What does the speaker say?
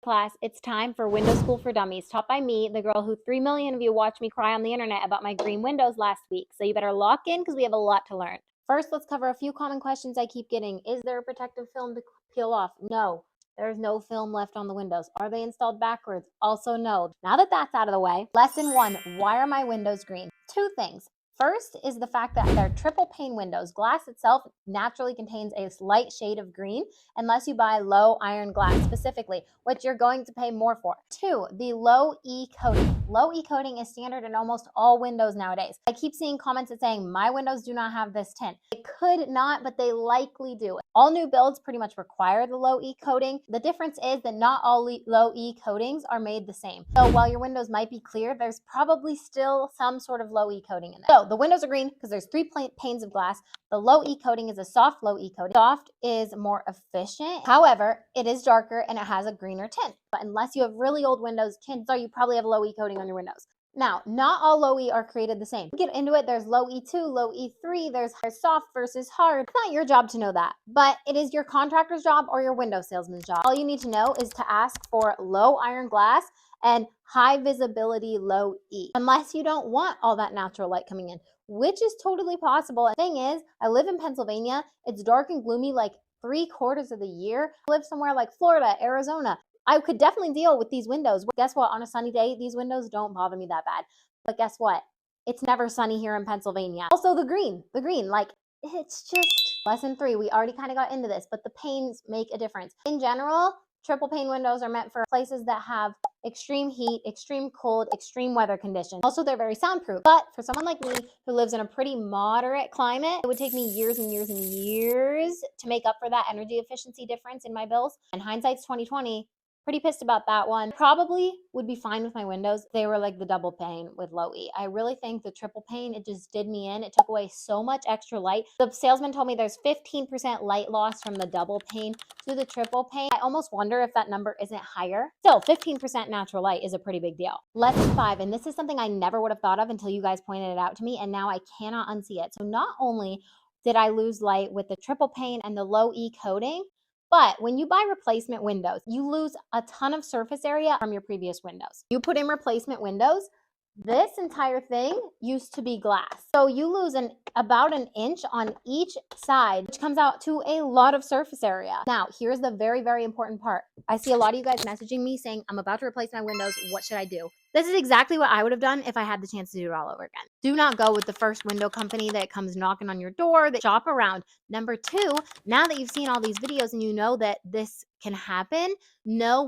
Class, it's time for Window School for Dummies, taught by me, the girl who 3 million of you watched me cry on the internet about my green windows last week. So you better lock in because we have a lot to learn. First, let's cover a few common questions I keep getting. Is there a protective film to peel off? No. There's no film left on the windows. Are they installed backwards? Also no. Now that that's out of the way, lesson 1, why are my windows green? Two things. First is the fact that they're triple pane windows. Glass itself naturally contains a light shade of green unless you buy low iron glass specifically, which you're going to pay more for. 2, the low E coating. Low E coating is standard in almost all windows nowadays. I keep seeing comments that saying my windows do not have this tint. It could not, but they likely do. All new builds pretty much require the low E coating. The difference is that not all low E coatings are made the same. So while your windows might be clear, there's probably still some sort of low E coating in there. So the windows are green because there's 3 panes of glass. The low E coating is a soft low E coating. Soft is more efficient. However, it is darker and it has a greener tint. But unless you have really old windows, chances are you probably have low E coating on your windows. Now, not all low E are created the same. Get into it, there's low E2, low E3, there's soft versus hard. It's not your job to know that, but it is your contractor's job or your window salesman's job. All you need to know is to ask for low iron glass and high visibility low E, unless you don't want all that natural light coming in, which is totally possible. The thing is, I live in Pennsylvania. It's dark and gloomy like 3/4 of the year. I live somewhere like Florida, Arizona. I could definitely deal with these windows. Guess what? On a sunny day, these windows don't bother me that bad. But guess what? It's never sunny here in Pennsylvania. Also the green, like it's just lesson 3. We already kind of got into this, but the panes make a difference. In general, triple pane windows are meant for places that have extreme heat, extreme cold, extreme weather conditions. Also, they're very soundproof. But for someone like me who lives in a pretty moderate climate, it would take me years and years and years to make up for that energy efficiency difference in my bills. And hindsight's 2020. Pretty pissed about that one. Probably would be fine with my windows. They were like the double pane with low E. I really think the triple pane, it just did me in. It took away so much extra light. The salesman told me there's 15% light loss from the double pane to the triple pane. I almost wonder if that number isn't higher. Still, 15% natural light is a pretty big deal. Lesson 5, and this is something I never would have thought of until you guys pointed it out to me, and now I cannot unsee it. So not only did I lose light with the triple pane and the low E coating, but when you buy replacement windows, you lose a ton of surface area from your previous windows. You put in replacement windows, this entire thing used to be glass. So you lose about an inch on each side, which comes out to a lot of surface area. Now, here's the very, very important part. I see a lot of you guys messaging me saying, I'm about to replace my windows. What should I do? This is exactly what I would have done if I had the chance to do it all over again. Do not go with the first window company that comes knocking on your door, that shop around. Number 2, now that you've seen all these videos and you know that this can happen, know